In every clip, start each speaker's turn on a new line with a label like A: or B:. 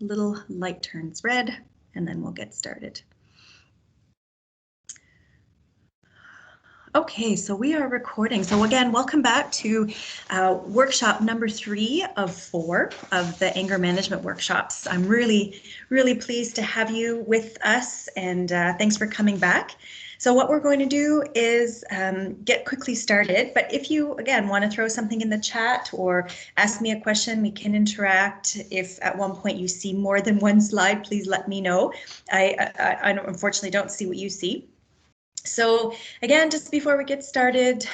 A: little light turns red, and then we'll get started. Okay, so we are recording. So again, welcome back to workshop number 3 of 4 of the anger management workshops. I'm really pleased to have you with us, and thanks for coming back. So what we're going to do is get quickly started, but if you, again, want to throw something in the chat or ask me a question, we can interact. If at one point you see more than one slide, please let me know. I unfortunately don't see what you see. So again, just before we get started,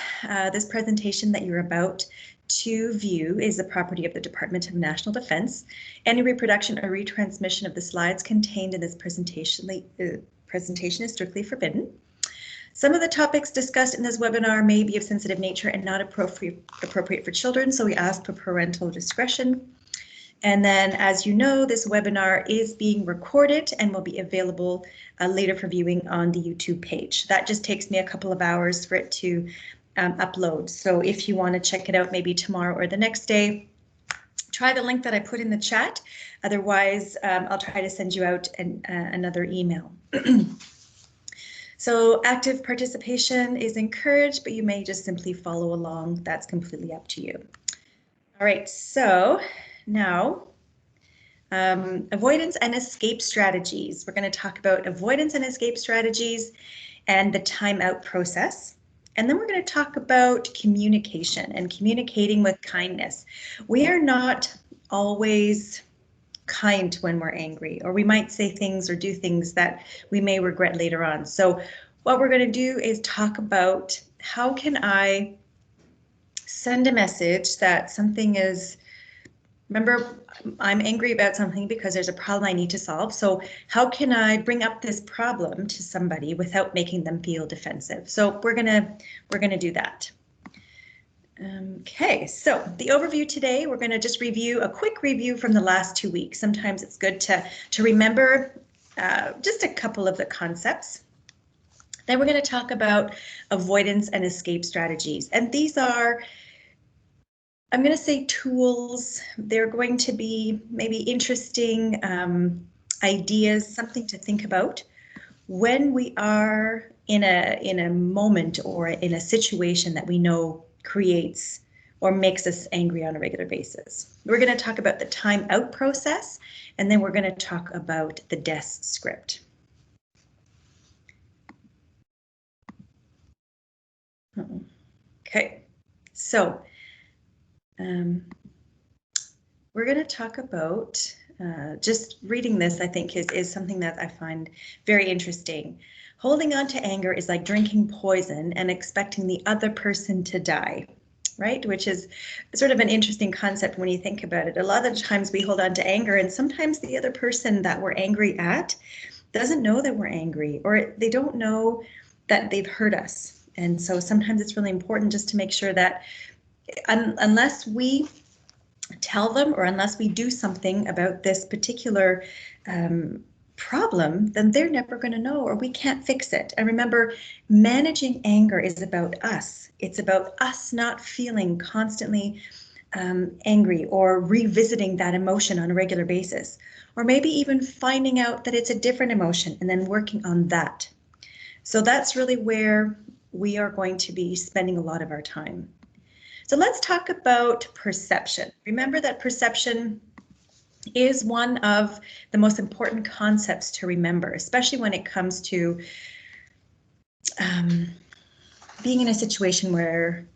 A: this presentation that you're about to view is the property of the Department of National Defense. Any reproduction or retransmission of the slides contained in this presentation is strictly forbidden. Some of the topics discussed in this webinar may be of sensitive nature and not appropriate for children, so we ask for parental discretion. And then, as you know, this webinar is being recorded and will be available later for viewing on the YouTube page. That just takes me a couple of hours for it to upload. So if you want to check it out maybe tomorrow or the next day, try the link that I put in the chat. Otherwise, I'll try to send you out another email. So active participation is encouraged, but you may just simply follow along. That's completely up to you. All right, so now, avoidance and escape strategies. We're going to talk about avoidance and escape strategies and the timeout process. And then we're going to talk about communication and communicating with kindness. We are not always kind when we're angry, or we might say things or do things that we may regret later on. So what we're going to do is talk about how can I send a message that something is, remember, I'm angry about something because there's a problem I need to solve. So how can I bring up this problem to somebody without making them feel defensive? So we're gonna do that. Okay, so the overview today, we're going to just review a quick review from the last 2 weeks. Sometimes it's good to remember just a couple of the concepts. Then we're going to talk about avoidance and escape strategies. And these are, I'm going to say, tools. They're going to be maybe interesting ideas, something to think about when we are in a moment or in a situation that we know creates or makes us angry on a regular basis. We're going to talk about the timeout process, and then we're going to talk about the DES script. Okay, so we're going to talk about, just reading this, I think is something that I find very interesting. Holding on to anger is like drinking poison and expecting the other person to die, right? Which is sort of an interesting concept when you think about it. A lot of the times we hold on to anger, and sometimes the other person that we're angry at doesn't know that we're angry, or they don't know that they've hurt us. And so sometimes it's really important just to make sure that unless we tell them or unless we do something about this particular problem, then they're never going to know, or we can't fix it. And remember, managing anger is about us. It's about us not feeling constantly angry or revisiting that emotion on a regular basis, or maybe even finding out that it's a different emotion and then working on that. So that's really where we are going to be spending a lot of our time. So let's talk about perception. Remember that perception is one of the most important concepts to remember, especially when it comes to being in a situation where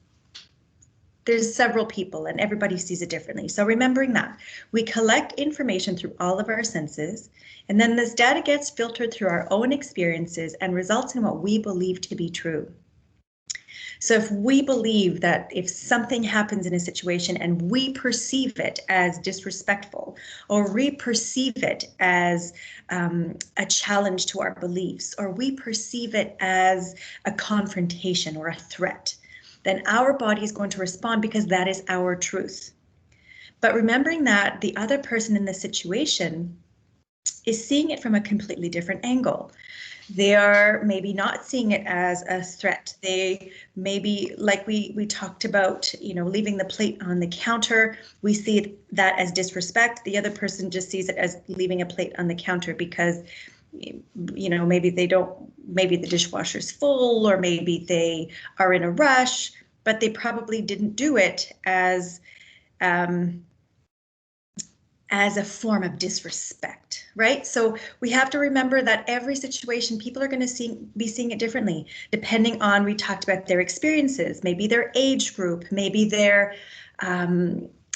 A: there's several people and everybody sees it differently. So remembering that we collect information through all of our senses, and then this data gets filtered through our own experiences and results in what we believe to be true. So if we believe that if something happens in a situation and we perceive it as disrespectful, or we perceive it as a challenge to our beliefs, or we perceive it as a confrontation or a threat, then our body is going to respond because that is our truth. But remembering that the other person in the situation is seeing it from a completely different angle. They are maybe not seeing it as a threat. They maybe, like we talked about, leaving the plate on the counter, we see that as disrespect. The other person just sees it as leaving a plate on the counter because, maybe maybe the dishwasher's full, or maybe they are in a rush, but they probably didn't do it as a form of disrespect, right? So we have to remember that every situation, people are going to be seeing it differently, depending on, we talked about their experiences, maybe their age group, maybe their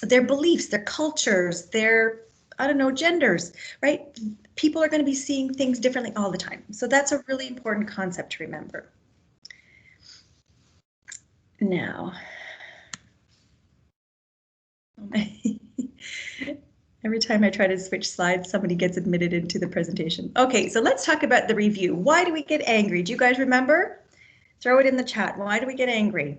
A: beliefs, their cultures, their, I don't know, genders, right? People are going to be seeing things differently all the time. So that's a really important concept to remember. Now, every time I try to switch slides, somebody gets admitted into the presentation. Okay, so let's talk about the review. Why do we get angry? Do you guys remember? Throw it in the chat. Why do we get angry?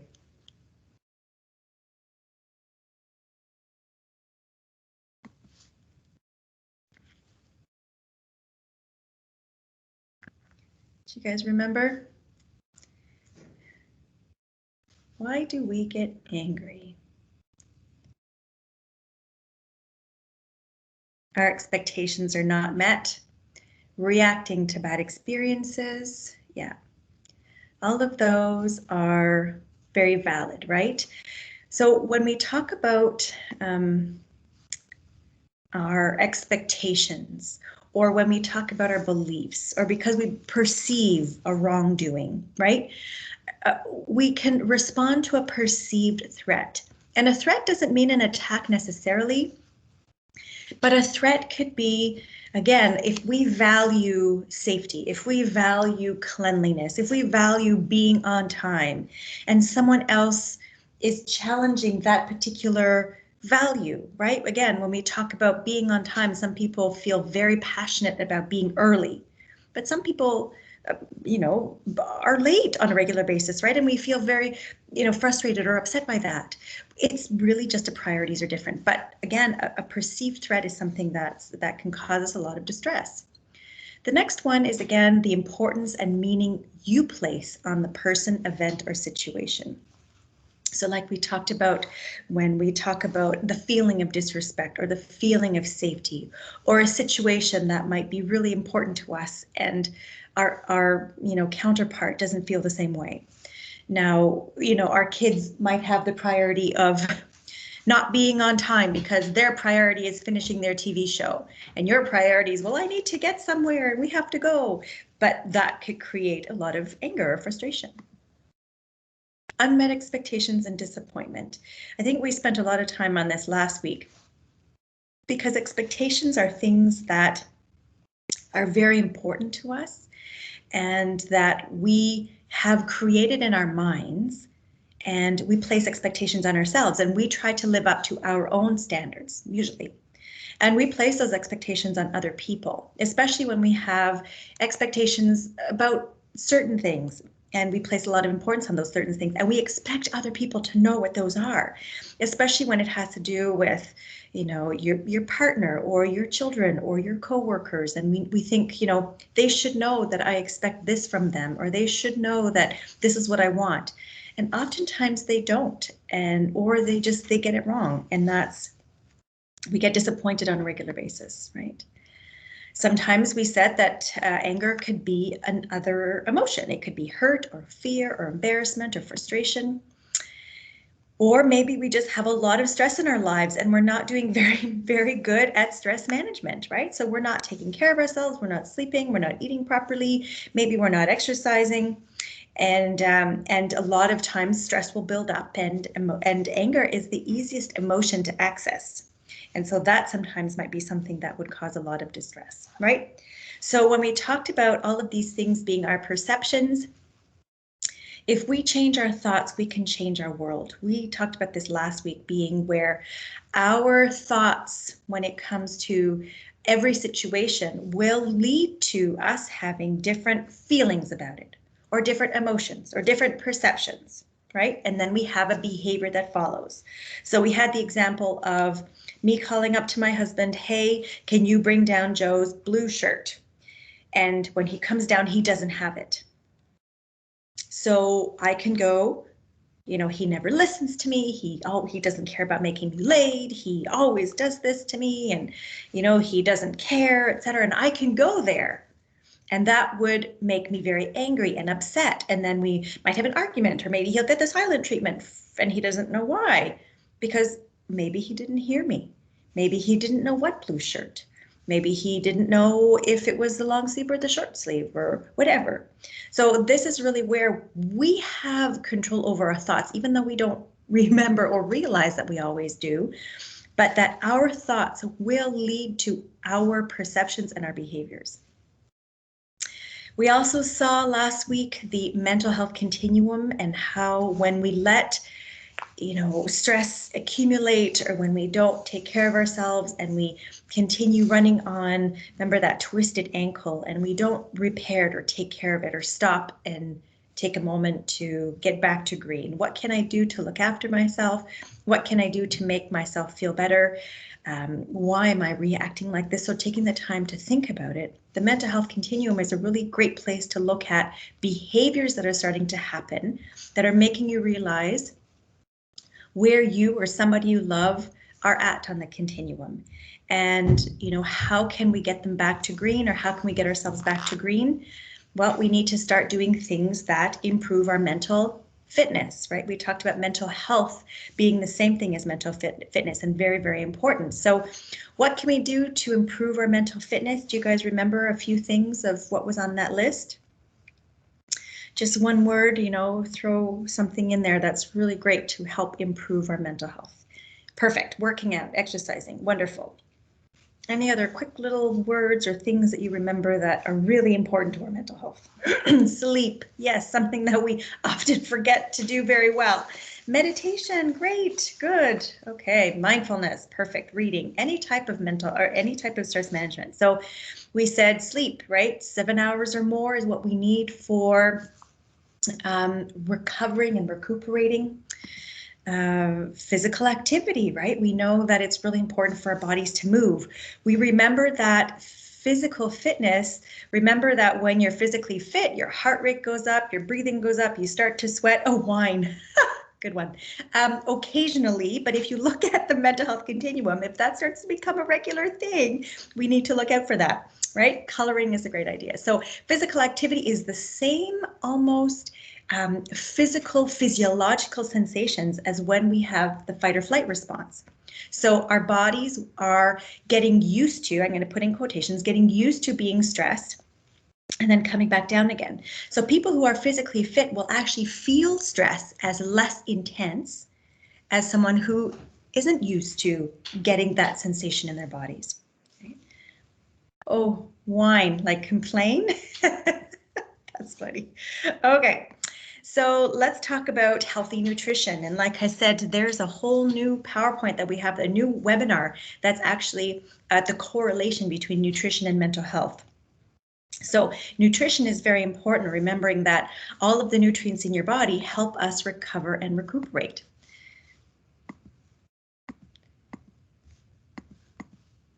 A: Do you guys remember? Why do we get angry? Our expectations are not met. Reacting to bad experiences. Yeah. All of those are very valid, right? So when we talk about our expectations, or when we talk about our beliefs, or because we perceive a wrongdoing, right? We can respond to a perceived threat. And a threat doesn't mean an attack necessarily, but a threat could be, again, if we value safety, if we value cleanliness, if we value being on time, and someone else is challenging that particular value, right? Again, when we talk about being on time, some people feel very passionate about being early, but some people are late on a regular basis, right? And we feel very, frustrated or upset by that. It's really just the priorities are different. But again, a perceived threat is something that can cause us a lot of distress. The next one is, again, the importance and meaning you place on the person, event, or situation. So like we talked about when we talk about the feeling of disrespect or the feeling of safety, or a situation that might be really important to us and our counterpart doesn't feel the same way. Now, our kids might have the priority of not being on time because their priority is finishing their TV show, and your priority is, well, I need to get somewhere and we have to go. But that could create a lot of anger or frustration. Unmet expectations and disappointment. I think we spent a lot of time on this last week because expectations are things that are very important to us and that we have created in our minds, and we place expectations on ourselves and we try to live up to our own standards usually. And we place those expectations on other people, especially when we have expectations about certain things. And we place a lot of importance on those certain things, and we expect other people to know what those are, especially when it has to do with, your partner or your children or your coworkers. And we think, they should know that I expect this from them, or they should know that this is what I want. And oftentimes they don't, or they get it wrong, and we get disappointed on a regular basis, right? Sometimes we said that anger could be another emotion. It could be hurt or fear or embarrassment or frustration. Or maybe we just have a lot of stress in our lives and we're not doing very, very good at stress management, right? So we're not taking care of ourselves, we're not sleeping, we're not eating properly, maybe we're not exercising. And a lot of times stress will build up, and anger is the easiest emotion to access. And so that sometimes might be something that would cause a lot of distress, right? So when we talked about all of these things being our perceptions, if we change our thoughts, we can change our world. We talked about this last week, being where our thoughts, when it comes to every situation, will lead to us having different feelings about it, or different emotions, or different perceptions, right? And then we have a behavior that follows. So we had the example of me calling up to my husband, hey, can you bring down Joe's blue shirt? And when he comes down, he doesn't have it. So I can go, you know, he never listens to me. He doesn't care about making me late. He always does this to me, and, you know, he doesn't care, etc. And I can go there, and that would make me very angry and upset. And then we might have an argument, or maybe he'll get the silent treatment and he doesn't know why, because maybe he didn't hear me. Maybe he didn't know what blue shirt. Maybe he didn't know if it was the long sleeve or the short sleeve or whatever. So this is really where we have control over our thoughts, even though we don't remember or realize that we always do, but that our thoughts will lead to our perceptions and our behaviors. We also saw last week the mental health continuum and how when we let, you know, stress accumulate, or when we don't take care of ourselves and we continue running on, remember that twisted ankle, and we don't repair it or take care of it or stop and take a moment to get back to green. What can I do to look after myself? What can I do to make myself feel better? Why am I reacting like this? So taking the time to think about it. The mental health continuum is a really great place to look at behaviors that are starting to happen that are making you realize where you or somebody you love are at on the continuum. And, you know, how can we get them back to green, or how can we get ourselves back to green? Well, we need to start doing things that improve our mental fitness, right? We talked about mental health being the same thing as mental fitness, and very, very important. So what can we do to improve our mental fitness? Do you guys remember a few things of what was on that list? Just one word, you know, throw something in there that's really great to help improve our mental health. Perfect. Working out, exercising, wonderful. Any other quick little words or things that you remember that are really important to our mental health? Sleep, yes, something that we often forget to do very well. Meditation, great, good. Okay, mindfulness, perfect. Reading, any type of mental or any type of stress management. So we said sleep, right? 7 hours or more is what we need for recovering and recuperating. Physical activity, right? We know that it's really important for our bodies to move. We remember that physical fitness, remember that when you're physically fit, your heart rate goes up, your breathing goes up, you start to sweat. Oh, wine. Good one. Occasionally, but if you look at the mental health continuum, if that starts to become a regular thing, we need to look out for that, right? Coloring is a great idea. So physical activity is the same almost physiological sensations as when we have the fight or flight response. So our bodies are getting used to, I'm going to put in quotations, getting used to being stressed and then coming back down again. So people who are physically fit will actually feel stress as less intense as someone who isn't used to getting that sensation in their bodies. Okay. Oh, whine, like complain. That's funny. Okay. So let's talk about healthy nutrition. And like I said, there's a whole new PowerPoint that we have, a new webinar that's actually the correlation between nutrition and mental health. So nutrition is very important, remembering that all of the nutrients in your body help us recover and recuperate.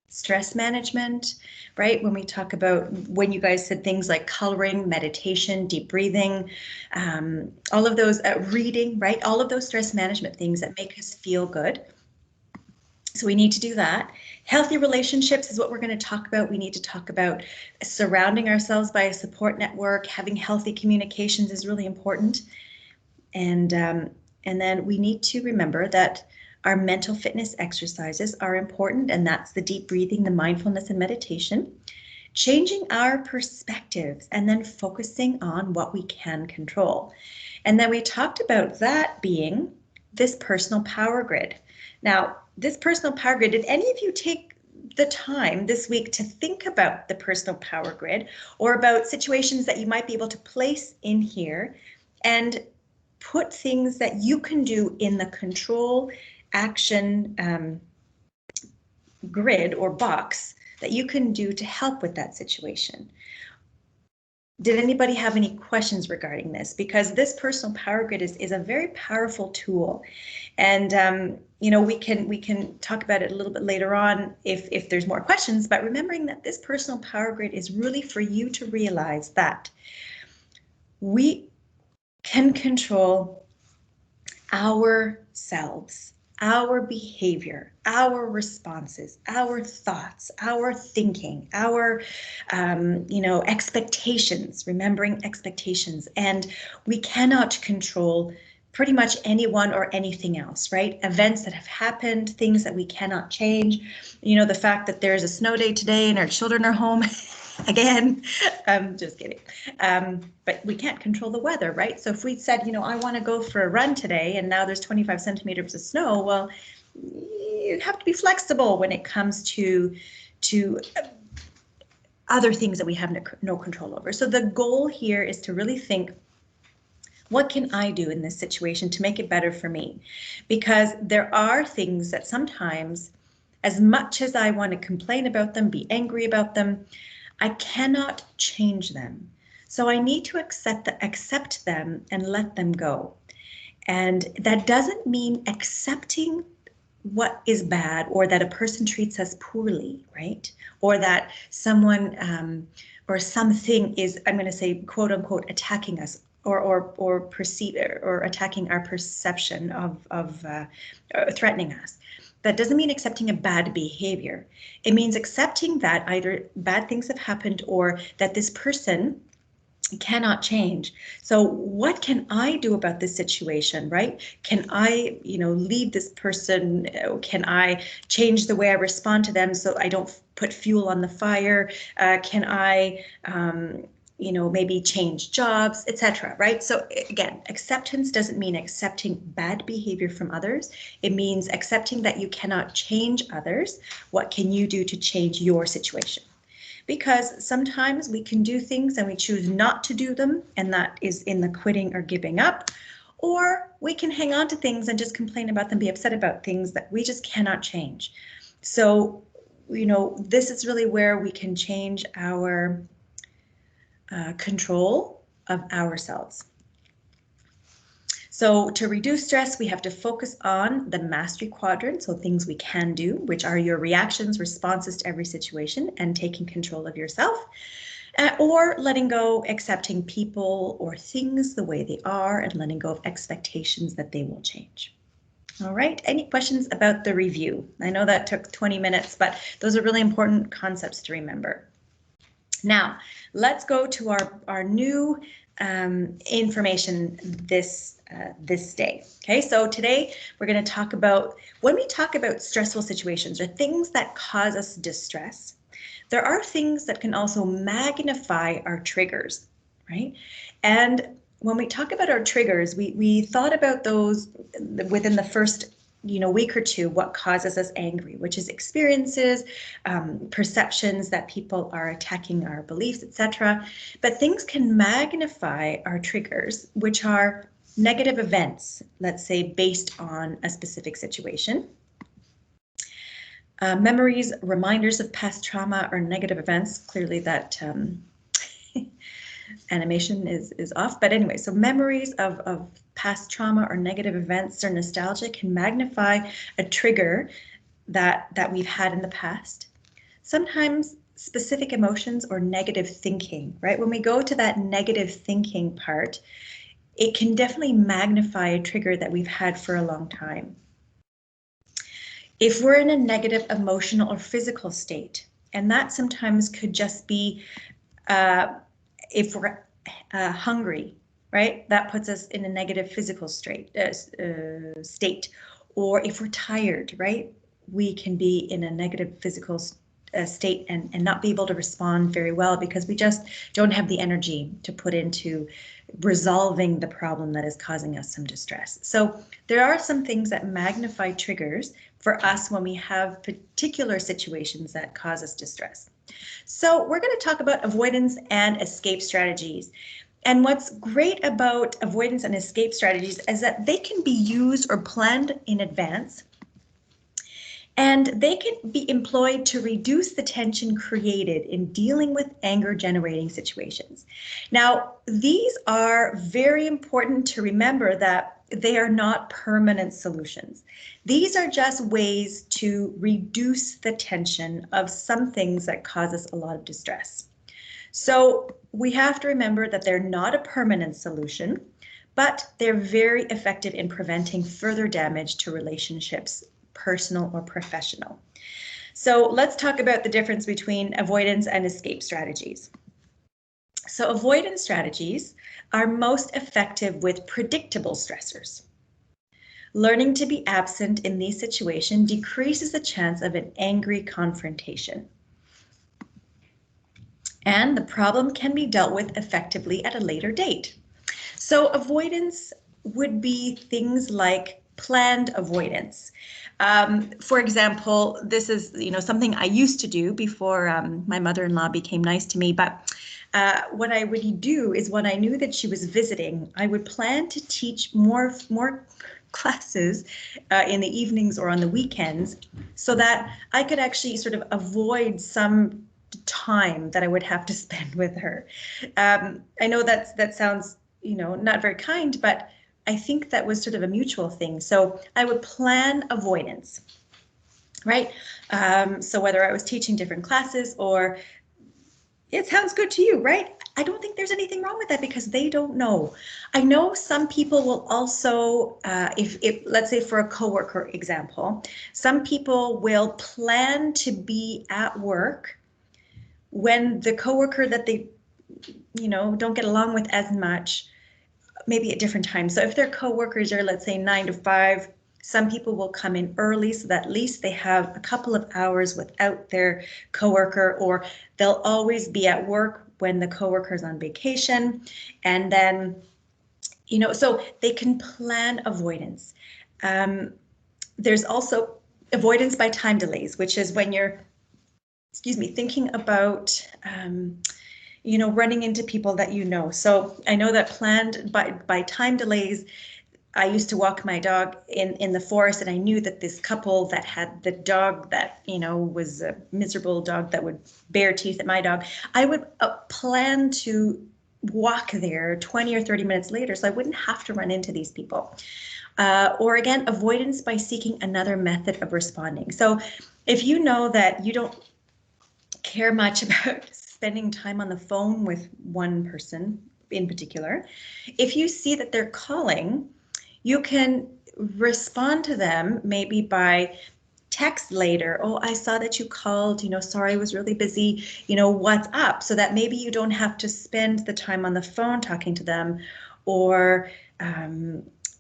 A: Stress management, right? When we talk about, when you guys said things like coloring, meditation, deep breathing, all of those, reading, right? All of those stress management things that make us feel good. So we need to do that. Healthy relationships is what we're going to talk about. We need to talk about surrounding ourselves by a support network. Having healthy communications is really important. And then we need to remember that our mental fitness exercises are important, and that's the deep breathing, the mindfulness and meditation. Changing our perspectives and then focusing on what we can control. And then we talked about that being this personal power grid. Now, this personal power grid, did any of you take the time this week to think about the personal power grid, or about situations that you might be able to place in here and put things that you can do in the control action grid or box that you can do to help with that situation? Did anybody have any questions regarding this? Because this personal power grid is a very powerful tool. And we can talk about it a little bit later on if there's more questions, but remembering that this personal power grid is really for you to realize that we can control ourselves, our behavior, our responses, our thoughts, our thinking, our expectations, remembering expectations. And we cannot control pretty much anyone or anything else, right? Events that have happened, things that we cannot change. The fact that there's a snow day today and our children are home. Again, just kidding. But we can't control the weather, right? So if we said, I want to go for a run today and now there's 25 centimeters of snow, well, you have to be flexible when it comes to other things that we have no control over. So the goal here is to really think, what can I do in this situation to make it better for me? Because there are things that sometimes, as much as I want to complain about them, be angry about them, I cannot change them. So I need to accept them and let them go. And that doesn't mean accepting what is bad or that a person treats us poorly, right? Or that someone or something is, I'm going to say, quote unquote, attacking us or perceive or attacking our perception of threatening us. That doesn't mean accepting a bad behavior. It means accepting that either bad things have happened or that this person cannot change. So what can I do about this situation, right? Can I, lead this person? Can I change the way I respond to them so I don't put fuel on the fire? Can I, maybe change jobs, etc., right? So again, acceptance doesn't mean accepting bad behavior from others. It means accepting that you cannot change others. What can you do to change your situation? Because sometimes we can do things and we choose not to do them, and that is in the quitting or giving up. Or we can hang on to things and just complain about them, be upset about things that we just cannot change. So, this is really where we can change our control of ourselves. So to reduce stress, we have to focus on the mastery quadrant, so things we can do, which are your reactions, responses to every situation, and taking control of yourself, or letting go, accepting people or things the way they are, and letting go of expectations that they will change. All right, any questions about the review? I know that took 20 minutes, but those are really important concepts to remember. Now, let's go to our new information this day. Okay, so today we're going to talk about, when we talk about stressful situations or things that cause us distress, there are things that can also magnify our triggers, right? And when we talk about our triggers, we thought about those within the first week or two, what causes us angry, which is experiences, perceptions that people are attacking our beliefs, etc. But things can magnify our triggers, which are negative events, let's say based on a specific situation. Memories, reminders of past trauma or negative events. Clearly that animation is off, but anyway, so memories of past trauma or negative events or nostalgia can magnify a trigger that we've had in the past. Sometimes specific emotions or negative thinking, right? When we go to that negative thinking part, it can definitely magnify a trigger that we've had for a long time. If we're in a negative emotional or physical state, and that sometimes could just be if we're hungry, right? That puts us in a negative physical state. Or if we're tired, right? We can be in a negative physical state and not be able to respond very well because we just don't have the energy to put into resolving the problem that is causing us some distress. So there are some things that magnify triggers for us when we have particular situations that cause us distress. So we're going to talk about avoidance and escape strategies. And what's great about avoidance and escape strategies is that they can be used or planned in advance, and they can be employed to reduce the tension created in dealing with anger-generating situations. Now, these are very important to remember that they are not permanent solutions. These are just ways to reduce the tension of some things that cause us a lot of distress. So we have to remember that they're not a permanent solution, but they're very effective in preventing further damage to relationships, personal or professional. So let's talk about the difference between avoidance and escape strategies. So avoidance strategies are most effective with predictable stressors. Learning to be absent in these situations decreases the chance of an angry confrontation. And the problem can be dealt with effectively at a later date. So avoidance would be things like planned avoidance. For example, this is something I used to do before my mother-in-law became nice to me, but what I would do is when I knew that she was visiting, I would plan to teach more classes in the evenings or on the weekends so that I could actually sort of avoid some time that I would have to spend with her. I know that sounds, not very kind, but I think that was sort of a mutual thing. So I would plan avoidance, right? So whether I was teaching different classes or it sounds good to you, right? I don't think there's anything wrong with that because they don't know. I know some people will also, if let's say for a coworker example, some people will plan to be at work when the coworker that they, don't get along with as much, maybe at different times. So if their coworkers are, let's say 9 to 5, some people will come in early so that at least they have a couple of hours without their coworker, or they'll always be at work when the coworker's on vacation. And then, so they can plan avoidance. There's also avoidance by time delays, which is when you're, thinking about, running into people that So I know that planned by time delays, I used to walk my dog in the forest, and I knew that this couple that had the dog that, was a miserable dog that would bare teeth at my dog, I would plan to walk there 20 or 30 minutes later so I wouldn't have to run into these people. Or again, avoidance by seeking another method of responding. So if you know that you don't care much about spending time on the phone with one person in particular, if you see that they're calling, you can respond to them maybe by text later. Oh, I saw that you called, sorry, I was really busy, what's up? So that maybe you don't have to spend the time on the phone talking to them. Or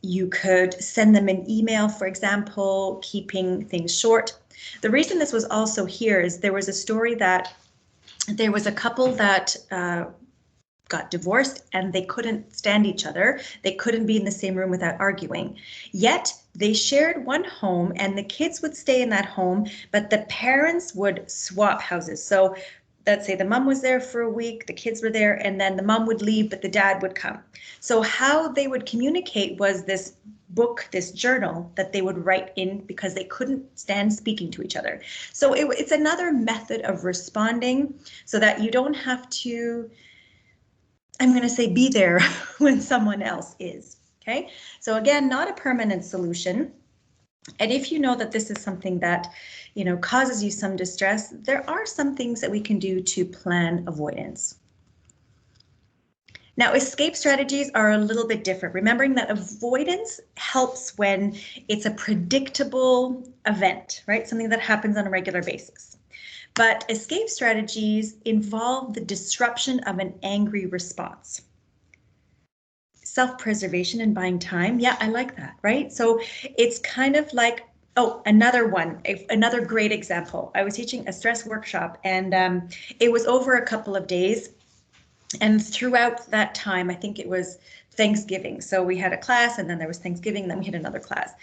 A: you could send them an email, for example, keeping things short. The reason this was also here is there was a story that there was a couple that got divorced and they couldn't stand each other. They couldn't be in the same room without arguing. Yet they shared one home and the kids would stay in that home, but the parents would swap houses. So let's say the mom was there for a week, the kids were there, and then the mom would leave, but the dad would come. So how they would communicate was this book, this journal that they would write in because they couldn't stand speaking to each other. So it's another method of responding so that you don't have to, I'm going to say, be there when someone else is. Okay, so again, not a permanent solution. And if you know that this is something that, causes you some distress, there are some things that we can do to plan avoidance. Now, escape strategies are a little bit different, remembering that avoidance helps when it's a predictable event, right? Something that happens on a regular basis. But escape strategies involve the disruption of an angry response. Self-preservation and buying time. Yeah, I like that, right? So it's kind of like, oh, another great example. I was teaching a stress workshop and it was over a couple of days. And throughout that time, I think it was Thanksgiving. So we had a class and then there was Thanksgiving, and then we had another class.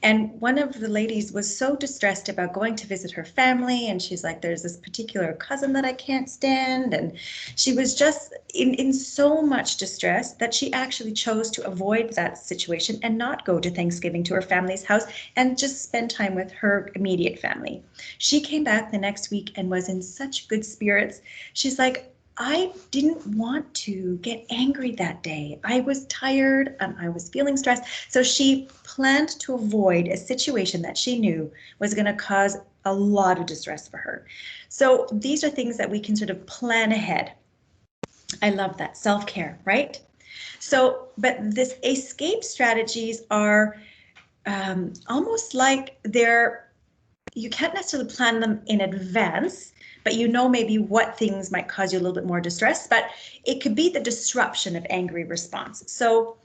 A: And one of the ladies was so distressed about going to visit her family. And she's like, there's this particular cousin that I can't stand. And she was just in so much distress that she actually chose to avoid that situation and not go to Thanksgiving to her family's house and just spend time with her immediate family. She came back the next week and was in such good spirits. She's like, I didn't want to get angry that day. I was tired and I was feeling stressed. So she planned to avoid a situation that she knew was going to cause a lot of distress for her. So these are things that we can sort of plan ahead. I love that. Self-care, right? So, but this escape strategies are almost like you can't necessarily plan them in advance, but you know maybe what things might cause you a little bit more distress, but it could be the disruption of angry response. So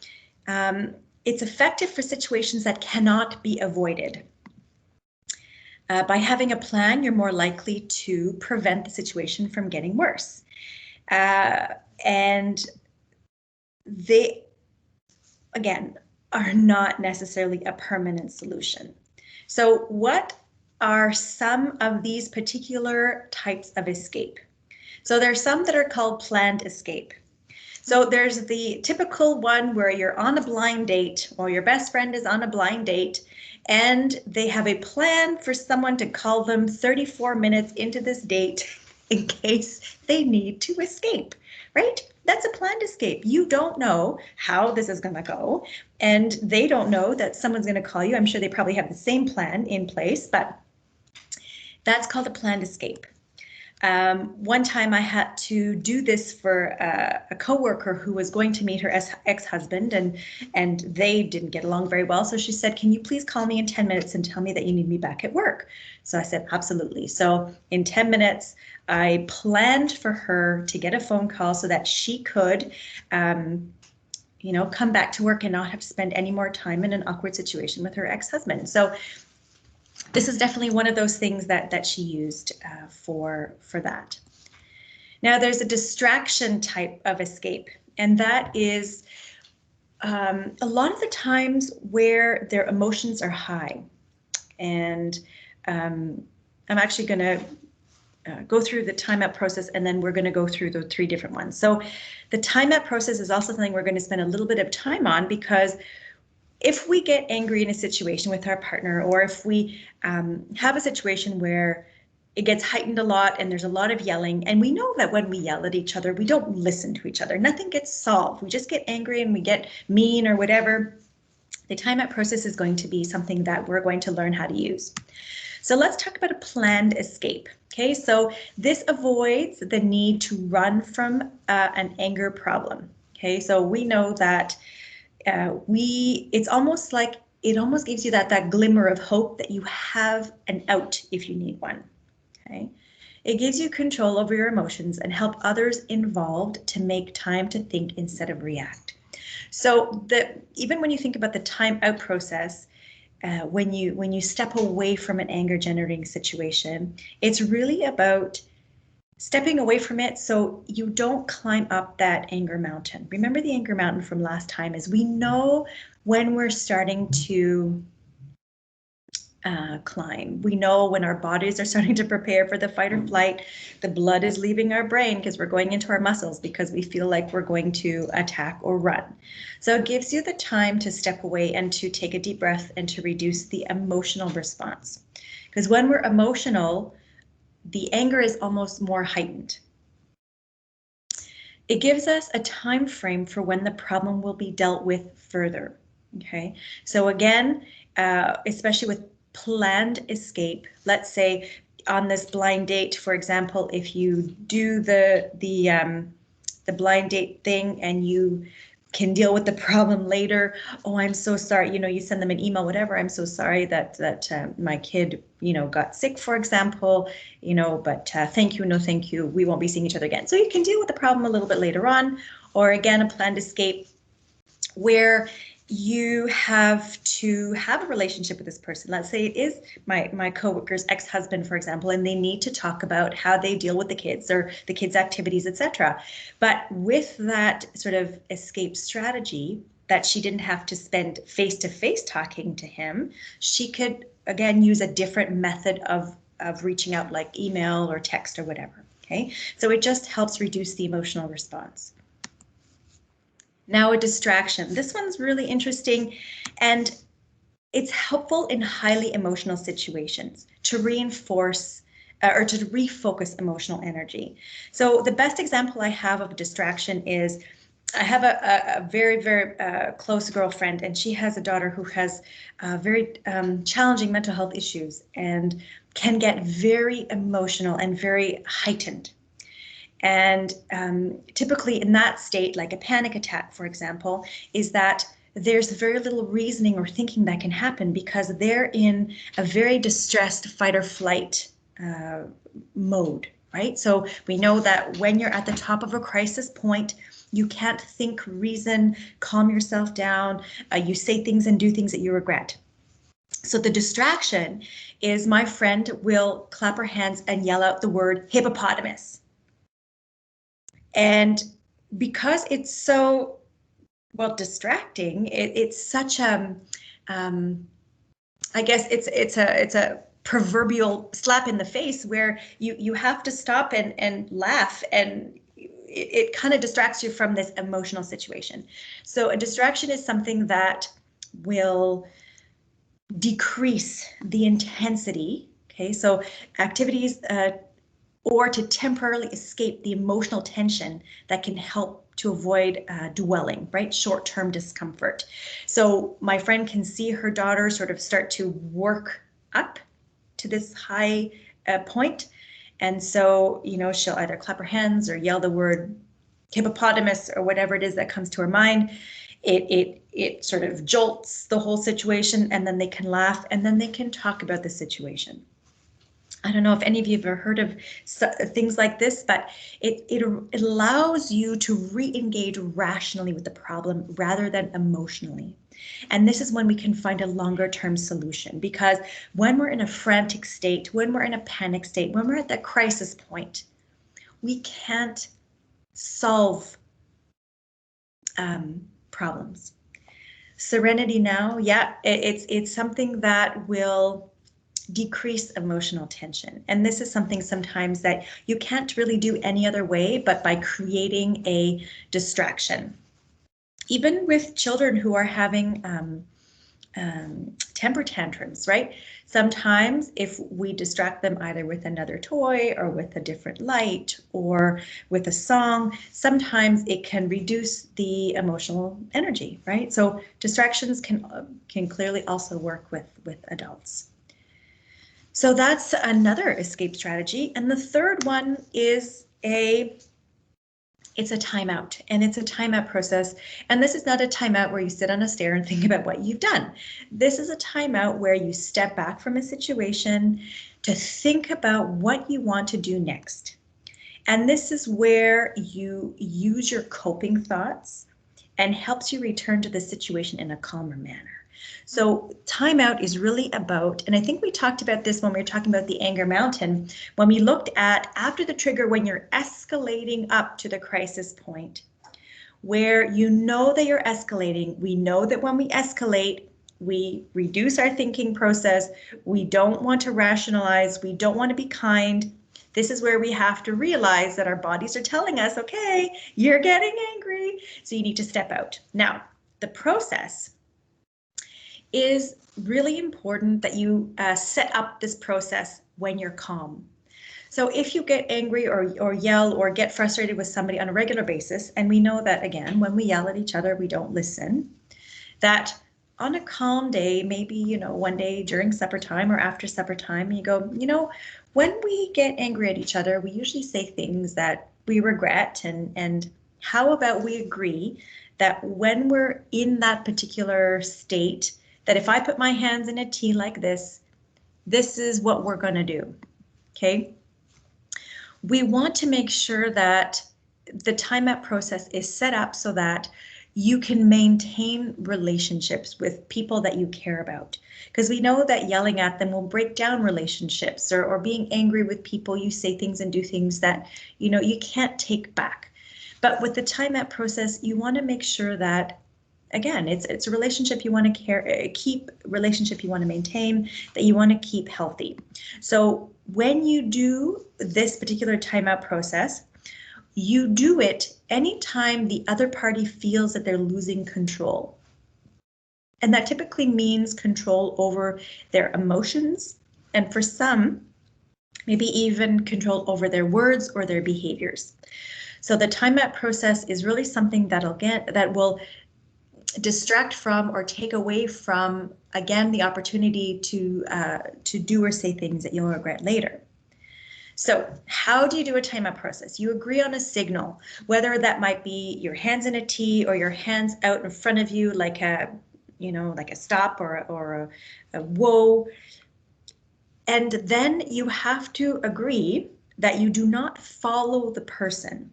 A: it's effective for situations that cannot be avoided. By having a plan, you're more likely to prevent the situation from getting worse. And they, again, are not necessarily a permanent solution. So what are some of these particular types of escape? So there's some that are called planned escape. So there's the typical one where you're on a blind date, or your best friend is on a blind date, and they have a plan for someone to call them 34 minutes into this date in case they need to escape, right? That's a planned escape. You don't know how this is going to go, and they don't know that someone's going to call you. I'm sure they probably have the same plan in place, but that's called a planned escape. One time I had to do this for a coworker who was going to meet her ex-husband, and they didn't get along very well. So she said, "Can you please call me in 10 minutes and tell me that you need me back at work?" So I said, "Absolutely." So in 10 minutes, I planned for her to get a phone call so that she could come back to work and not have to spend any more time in an awkward situation with her ex-husband. So this is definitely one of those things that she used for that. Now there's a distraction type of escape, and that is a lot of the times where their emotions are high. And I'm actually going to go through the timeout process, and then we're going to go through the 3 different ones. So the timeout process is also something we're going to spend a little bit of time on, because if we get angry in a situation with our partner, or if we have a situation where it gets heightened a lot and there's a lot of yelling, and we know that when we yell at each other, we don't listen to each other. Nothing gets solved. We just get angry and we get mean or whatever. The timeout process is going to be something that we're going to learn how to use. So let's talk about a planned escape. Okay, so this avoids the need to run from an anger problem. Okay, so we know that it almost gives you that glimmer of hope that you have an out if you need one. Okay, it gives you control over your emotions and help others involved to make time to think instead of react. So even when you think about the timeout process, when you step away from an anger generating situation, it's really about stepping away from it so you don't climb up that anger mountain. Remember, the anger mountain from last time is we know when we're starting to climb. We know when our bodies are starting to prepare for the fight or flight, the blood is leaving our brain because we're going into our muscles because we feel like we're going to attack or run. So it gives you the time to step away and to take a deep breath and to reduce the emotional response. Because when we're emotional, the anger is almost more heightened. It gives us a time frame for when the problem will be dealt with further. Okay, so again, especially with planned escape, let's say on this blind date, for example, if you do the blind date thing and you can deal with the problem later. Oh, I'm so sorry. You send them an email, whatever. I'm so sorry that my kid, got sick, for example, but thank you, no thank you. We won't be seeing each other again. So you can deal with the problem a little bit later on, or again, a planned escape where you have to have a relationship with this person. Let's say it is my coworker's ex-husband, for example, and they need to talk about how they deal with the kids or the kids' activities, etc. But with that sort of escape strategy that she didn't have to spend face-to-face talking to him, she could, again, use a different method of reaching out, like email or text or whatever. Okay, so it just helps reduce the emotional response. Now, a distraction. This one's really interesting, and it's helpful in highly emotional situations to reinforce or to refocus emotional energy. So the best example I have of a distraction is I have a very, very close girlfriend, and she has a daughter who has very challenging mental health issues and can get very emotional and very heightened. And typically in that state, like a panic attack, for example, is that there's very little reasoning or thinking that can happen because they're in a very distressed fight or flight mode, right? So we know that when you're at the top of a crisis point, you can't think, reason, calm yourself down. You say things and do things that you regret. So the distraction is my friend will clap her hands and yell out the word hippopotamus. And because it's so, well, distracting, it's such a, I guess it's a proverbial slap in the face where you have to stop and laugh, and it kind of distracts you from this emotional situation. So a distraction is something that will decrease the intensity. Okay, so activities or to temporarily escape the emotional tension that can help to avoid dwelling, right? Short-term discomfort. So my friend can see her daughter sort of start to work up to this high point. And so, you know, she'll either clap her hands or yell the word hippopotamus or whatever it is that comes to her mind. It sort of jolts the whole situation, and then they can laugh, and then they can talk about the situation. I don't know if any of you have ever heard of things like this, but it allows you to re-engage rationally with the problem rather than emotionally. And this is when we can find a longer term solution, because when we're in a frantic state, when we're in a panic state, when we're at that crisis point, we can't solve problems. Serenity now, yeah, it's something that will decrease emotional tension. And this is something sometimes that you can't really do any other way but by creating a distraction. Even with children who are having temper tantrums, right? Sometimes if we distract them either with another toy or with a different light or with a song, sometimes it can reduce the emotional energy, right? So distractions can clearly also work with adults. So that's another escape strategy. And the third one is it's a timeout, and it's a timeout process. And this is not a timeout where you sit on a stair and think about what you've done. This is a timeout where you step back from a situation to think about what you want to do next. And this is where you use your coping thoughts and helps you return to the situation in a calmer manner. So timeout is really about, and I think we talked about this when we were talking about the anger mountain, when we looked at after the trigger, when you're escalating up to the crisis point, where you know that you're escalating. We know that when we escalate, we reduce our thinking process. We don't want to rationalize. We don't want to be kind. This is where we have to realize that our bodies are telling us, okay, you're getting angry, so you need to step out. Now, the process is really important that you set up this process when you're calm. So if you get angry or yell or get frustrated with somebody on a regular basis, and we know that, again, when we yell at each other, we don't listen, that on a calm day, maybe, you know, one day during supper time or after supper time, you go, you know, when we get angry at each other, we usually say things that we regret, and how about we agree that when we're in that particular state, that if I put my hands in a T like this is what we're going to do, okay? We want to make sure that the timeout process is set up so that you can maintain relationships with people that you care about. Because we know that yelling at them will break down relationships, or being angry with people, you say things and do things that, you know, you can't take back. But with the timeout process, you want to make sure that, again, it's a relationship you want to keep, relationship you want to maintain, that you want to keep healthy. So when you do this particular timeout process, you do it anytime the other party feels that they're losing control. And that typically means control over their emotions. And for some, maybe even control over their words or their behaviors. So the timeout process is really something that will distract from or take away from, again, the opportunity to do or say things that you'll regret later. So how do you do a timeout process? You agree on a signal, whether that might be your hands in a T or your hands out in front of you like a, like a stop or a whoa. And then you have to agree that you do not follow the person,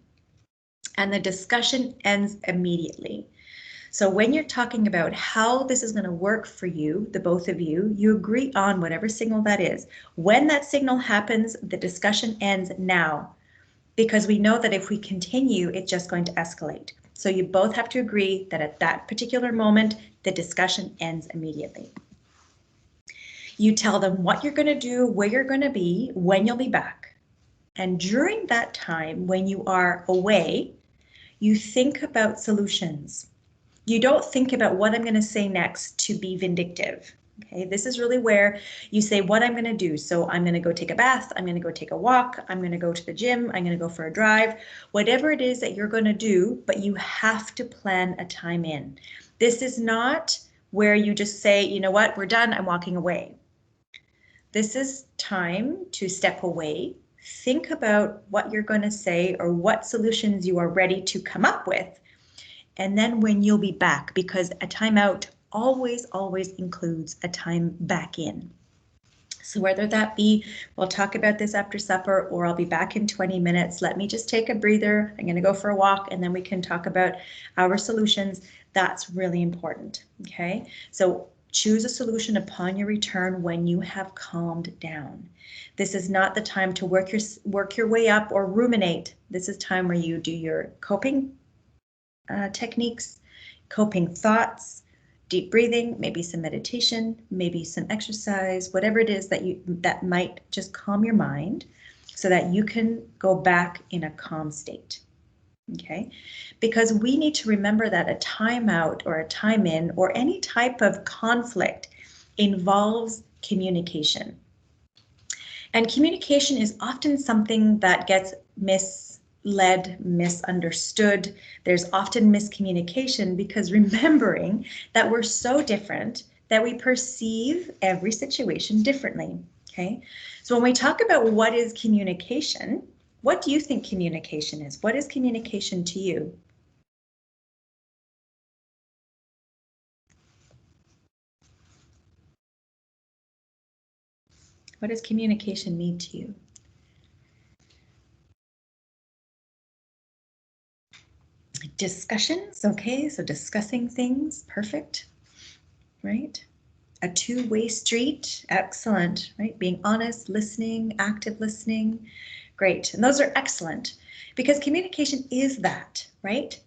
A: and the discussion ends immediately. So when you're talking about how this is going to work for you, the both of you, you agree on whatever signal that is. When that signal happens, the discussion ends now, because we know that if we continue, it's just going to escalate. So you both have to agree that at that particular moment, the discussion ends immediately. You tell them what you're going to do, where you're going to be, when you'll be back. And during that time, when you are away, you think about solutions. You don't think about what I'm going to say next to be vindictive. Okay, this is really where you say what I'm going to do. So I'm going to go take a bath. I'm going to go take a walk. I'm going to go to the gym. I'm going to go for a drive. Whatever it is that you're going to do, but you have to plan a time in. This is not where you just say, you know what, we're done. I'm walking away. This is time to step away. Think about what you're going to say or what solutions you are ready to come up with. And then when you'll be back, because a timeout always includes a time back in. So whether that be, we'll talk about this after supper, or I'll be back in 20 minutes. Let me just take a breather. I'm going to go for a walk, and then we can talk about our solutions. That's really important. Okay, so choose a solution upon your return when you have calmed down. This is not the time to work your way up or ruminate. This is time where you do your coping techniques, coping thoughts, deep breathing, maybe some meditation, maybe some exercise, whatever it is that might just calm your mind so that you can go back in a calm state. Okay, because we need to remember that a timeout or a time in or any type of conflict involves communication. And communication is often something that gets misled, misunderstood. There's often miscommunication because remembering that we're so different that we perceive every situation differently. Okay, so when we talk about what is communication, what do you think communication is? What is communication to you? What does communication mean to you? Discussions, okay, so discussing things, perfect, right? A two-way street, excellent, right? Being honest, listening, active listening, great. And those are excellent because communication is that, right?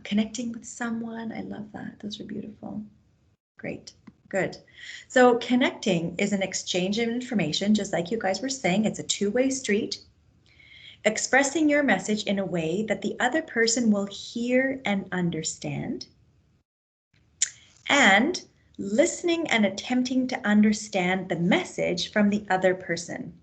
A: Connecting with someone, I love that. Those are beautiful. Great, good. So connecting is an exchange of information, just like you guys were saying, it's a two-way street. Expressing your message in a way that the other person will hear and understand. And listening and attempting to understand the message from the other person.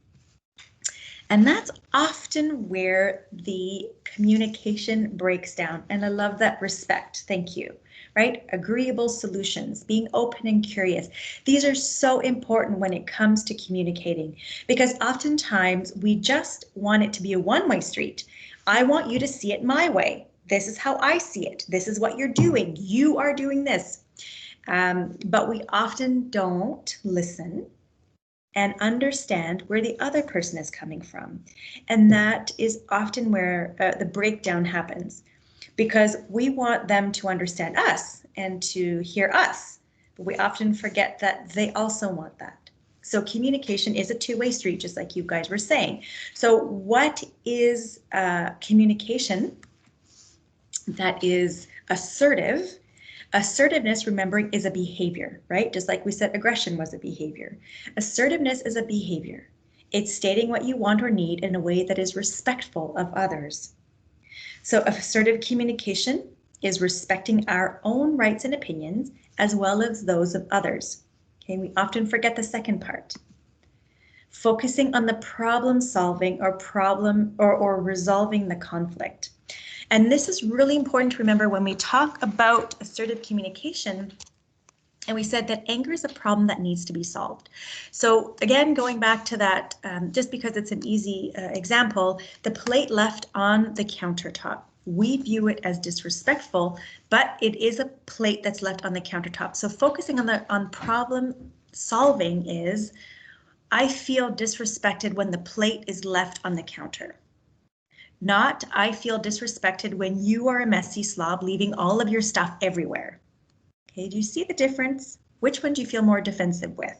A: And that's often where the communication breaks down. And I love that respect. Thank you. Right? Agreeable solutions, being open and curious. These are so important when it comes to communicating because oftentimes we just want it to be a one-way street. I want you to see it my way. This is how I see it. This is what you're doing. You are doing this. But we often don't listen and understand where the other person is coming from. And that is often where the breakdown happens because we want them to understand us and to hear us, but we often forget that they also want that. So communication is a two-way street, just like you guys were saying. So what is communication that is assertive? Assertiveness, remembering, is a behavior, right? Just like we said, aggression was a behavior. Assertiveness is a behavior. It's stating what you want or need in a way that is respectful of others. So assertive communication is respecting our own rights and opinions as well as those of others. Okay, we often forget the second part. focusing on the problem solving or resolving the conflict. And this is really important to remember when we talk about assertive communication. And we said that anger is a problem that needs to be solved. So again, going back to that, just because it's an easy example, the plate left on the countertop. We view it as disrespectful, but it is a plate that's left on the countertop. So focusing on problem solving is, I feel disrespected when the plate is left on the counter. Not, I feel disrespected when you are a messy slob leaving all of your stuff everywhere. Okay, do you see the difference? Which one do you feel more defensive with?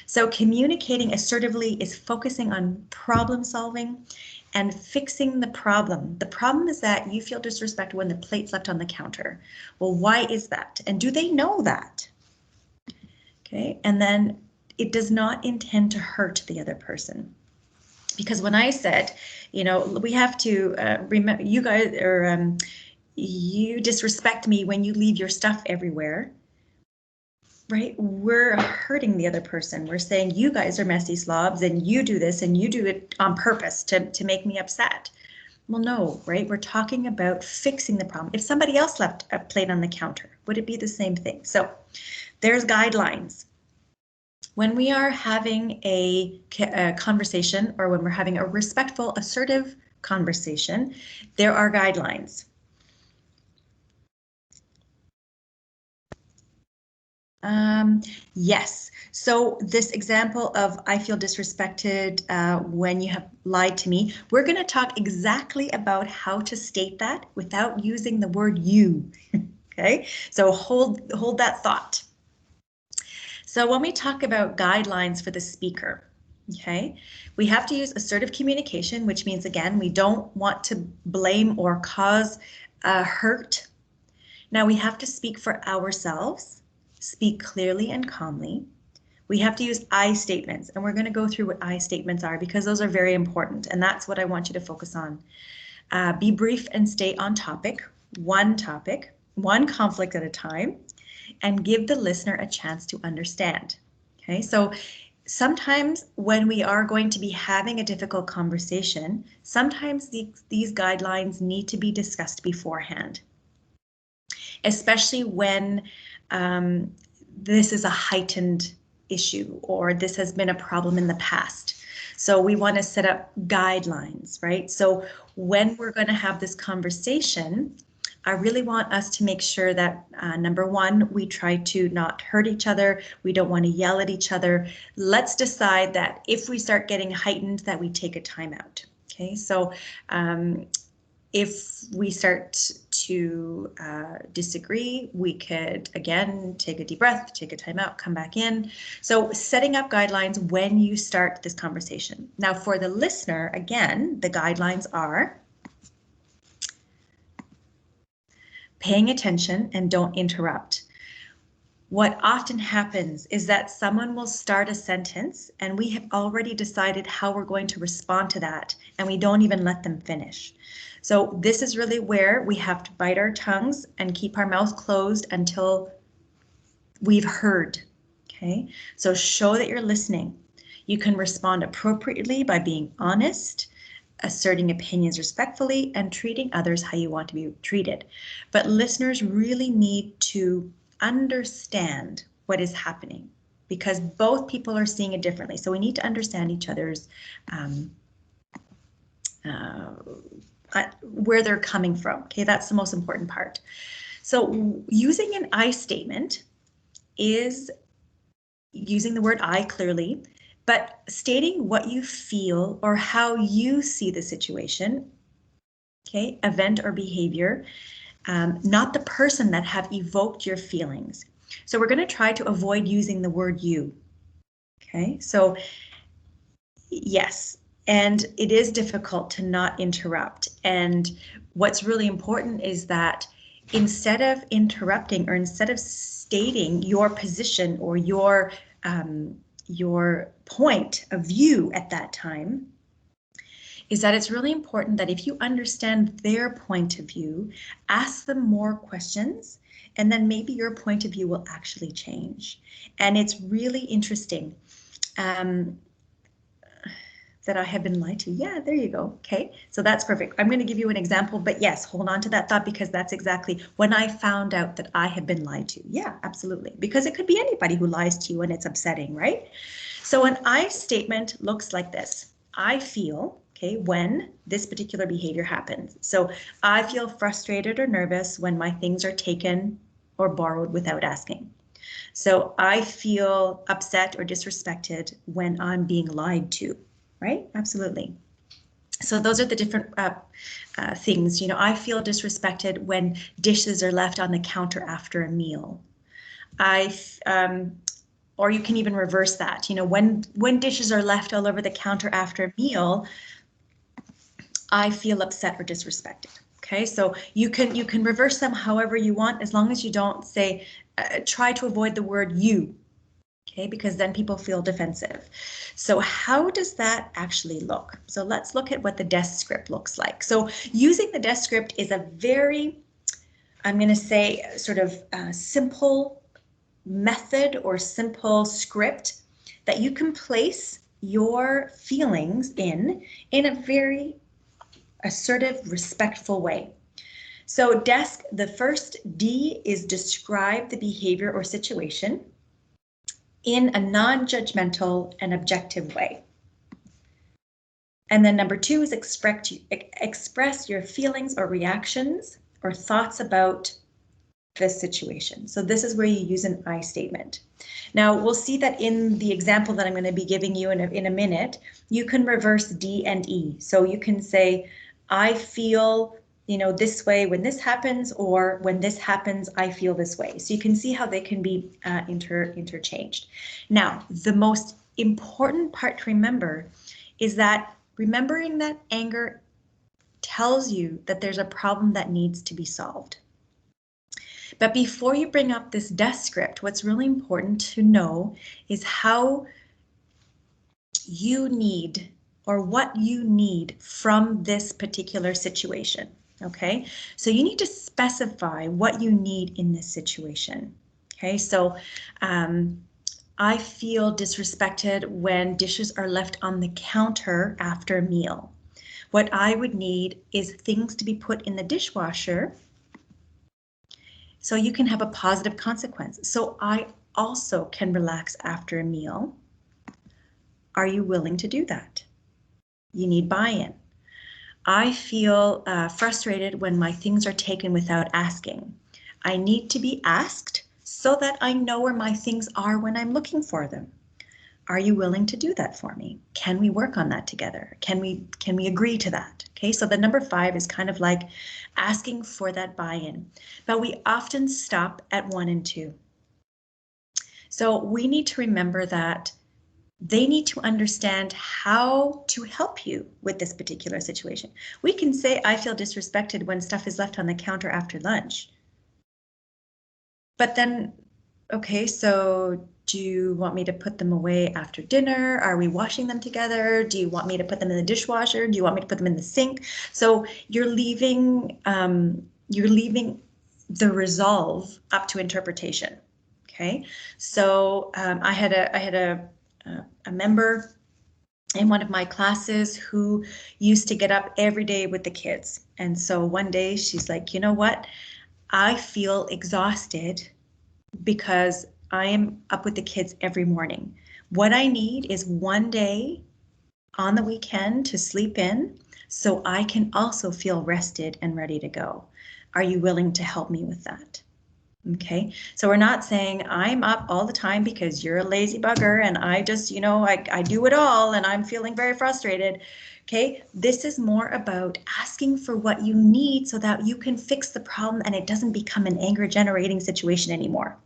A: So communicating assertively is focusing on problem solving and fixing the problem. The problem is that you feel disrespected when the plate's left on the counter. Well, why is that? And do they know that? Okay, and then it does not intend to hurt the other person. Because when I said, you know, we have to remember, you guys, or you disrespect me when you leave your stuff everywhere, right? We're hurting the other person. We're saying you guys are messy slobs and you do this and you do it on purpose to make me upset. Well, no, right? We're talking about fixing the problem. If somebody else left a plate on the counter, would it be the same thing? So there's guidelines. When we are having a conversation, or when we're having a respectful, assertive conversation, there are guidelines. Yes. So this example of I feel disrespected when you have lied to me, we're going to talk exactly about how to state that without using the word you. Okay, so hold that thought. So when we talk about guidelines for the speaker, okay, we have to use assertive communication, which means, again, we don't want to blame or cause hurt. Now we have to speak for ourselves, speak clearly and calmly. We have to use I statements, and we're going to go through what I statements are because those are very important, and that's what I want you to focus on. Be brief and stay on topic, one conflict at a time, and give the listener a chance to understand. Okay, so sometimes when we are going to be having a difficult conversation, sometimes these guidelines need to be discussed beforehand, especially when this is a heightened issue or this has been a problem in the past. So we want to set up guidelines, right? So when we're going to have this conversation, I really want us to make sure that, number one, we try to not hurt each other. We don't want to yell at each other. Let's decide that if we start getting heightened, that we take a timeout. Okay, so if we start to disagree, we could, again, take a deep breath, take a timeout, come back in. So setting up guidelines when you start this conversation. Now for the listener, again, the guidelines are paying attention and don't interrupt. What often happens is that someone will start a sentence and we have already decided how we're going to respond to that, and we don't even let them finish. So this is really where we have to bite our tongues and keep our mouth closed until we've heard. Okay, so show that you're listening. You can respond appropriately by being honest, asserting opinions respectfully, and treating others how you want to be treated. But listeners really need to understand what is happening because both people are seeing it differently. So we need to understand each other's where they're coming from. Okay, that's the most important part. So using an I statement is using the word I clearly, but stating what you feel or how you see the situation, okay, event or behavior, not the person that have evoked your feelings. So we're going to try to avoid using the word you. Okay, so yes, and it is difficult to not interrupt. And what's really important is that instead of interrupting or instead of stating your position or your point of view at that time, is that it's really important that if you understand their point of view, ask them more questions, and then maybe your point of view will actually change. And it's really interesting. that I have been lied to. Yeah, there you go. Okay, so that's perfect. I'm going to give you an example, but yes, hold on to that thought, because that's exactly when I found out that I have been lied to. Yeah, absolutely. Because it could be anybody who lies to you and it's upsetting, right? So an I statement looks like this. I feel, okay, when this particular behavior happens. So I feel frustrated or nervous when my things are taken or borrowed without asking. So I feel upset or disrespected when I'm being lied to, right? Absolutely. So those are the different things. You know, I feel disrespected when dishes are left on the counter after a meal. Or you can even reverse that. You know, when dishes are left all over the counter after a meal, I feel upset or disrespected. Okay, so you can reverse them however you want, as long as you don't say, try to avoid the word you. Okay, because then people feel defensive. So how does that actually look? So let's look at what the desk script looks like. So using the desk script is a very, I'm going to say, sort of simple method or simple script that you can place your feelings in a very assertive, respectful way. So desk, the first D is describe the behavior or situation in a non-judgmental and objective way. And then number 2 is express your feelings or reactions or thoughts about this situation. So this is where you use an I statement. Now we'll see that in the example that I'm going to be giving you in a minute, you can reverse D and E. So you can say, I feel, you know, this way when this happens, or when this happens, I feel this way. So you can see how they can be interchanged. Now, the most important part to remember is that remembering that anger tells you that there's a problem that needs to be solved. But before you bring up this desk script, what's really important to know is how you need, or what you need from this particular situation. Okay, so you need to specify what you need in this situation. Okay, so I feel disrespected when dishes are left on the counter after a meal. What I would need is things to be put in the dishwasher so you can have a positive consequence. So I also can relax after a meal. Are you willing to do that? You need buy-in. I feel frustrated when my things are taken without asking. I need to be asked so that I know where my things are when I'm looking for them. Are you willing to do that for me? Can we work on that together? Can we agree to that? Okay, so the number 5 is kind of like asking for that buy-in, but we often stop at 1 and 2. So we need to remember that they need to understand how to help you with this particular situation. We can say, I feel disrespected when stuff is left on the counter after lunch. But then, okay, so do you want me to put them away after dinner? Are we washing them together? Do you want me to put them in the dishwasher? Do you want me to put them in the sink? So you're leaving the resolve up to interpretation. Okay, so I had a member in one of my classes who used to get up every day with the kids. And so one day she's like, you know what? I feel exhausted because I am up with the kids every morning. What I need is one day on the weekend to sleep in so I can also feel rested and ready to go. Are you willing to help me with that? Okay, so we're not saying I'm up all the time because you're a lazy bugger and I just, you know, I do it all and I'm feeling very frustrated. Okay, this is more about asking for what you need so that you can fix the problem and it doesn't become an anger generating situation anymore.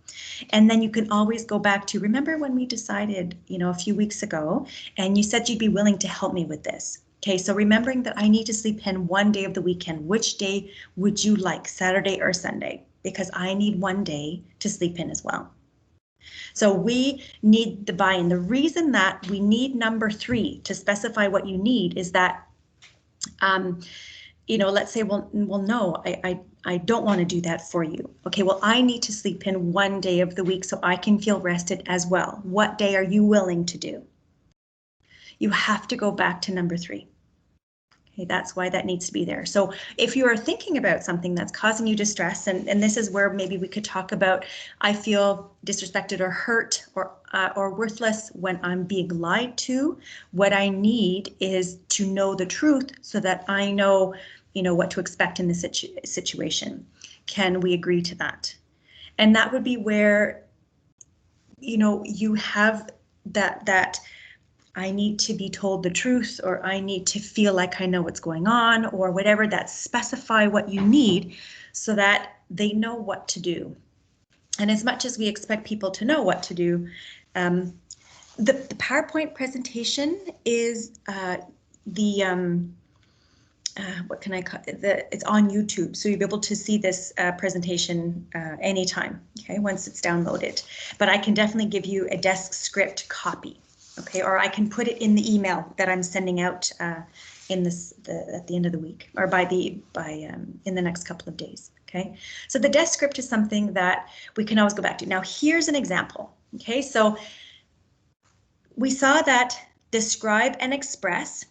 A: And then you can always go back to, remember when we decided, you know, a few weeks ago, and you said you'd be willing to help me with this. Okay, so remembering that I need to sleep in one day of the weekend, which day would you like, Saturday or Sunday? Because I need one day to sleep in as well. So we need the buy-in. The reason that we need number 3 to specify what you need is that, you know, let's say, well, no, I don't want to do that for you. Okay, well, I need to sleep in one day of the week so I can feel rested as well. What day are you willing to do? you have to go back to number 3. Okay, that's why that needs to be there. So if you are thinking about something that's causing you distress, and this is where maybe we could talk about, I feel disrespected or hurt or worthless when I'm being lied to. What I need is to know the truth so that I know, what to expect in this situation. Can we agree to that? And that would be where, you have that I need to be told the truth, or I need to feel like I know what's going on, or whatever, that specify what you need so that they know what to do. And as much as we expect people to know what to do, the PowerPoint presentation is what can I call it? It's on YouTube, so you'll be able to see this presentation anytime, okay, once it's downloaded. But I can definitely give you a desk script copy. Okay, or I can put it in the email that I'm sending out at the end of the week, or in the next couple of days. Okay, so the desk script is something that we can always go back to. Now, here's an example. Okay, so we saw that describe and express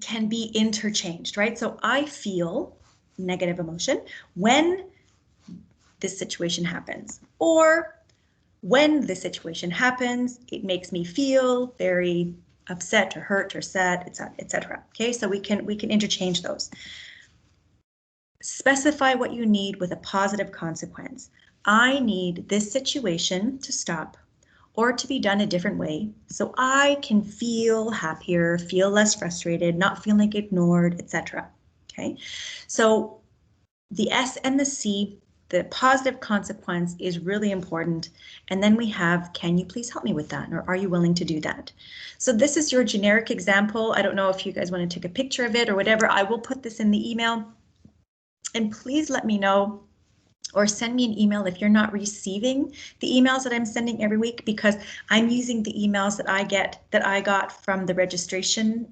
A: can be interchanged, right? So I feel negative emotion when this situation happens, or when the situation happens, it makes me feel very upset or hurt or sad, etc. Okay, so we can interchange those. Specify what you need with a positive consequence. I need this situation to stop or to be done a different way so I can feel happier, feel less frustrated, not feeling ignored, etc. Okay, so the S and the C, the positive consequence, is really important. And then we have, can you please help me with that? Or are you willing to do that? So this is your generic example. I don't know if you guys want to take a picture of it or whatever. I will put this in the email. And please let me know, or send me an email if you're not receiving the emails that I'm sending every week, because I'm using the emails that I got from the registration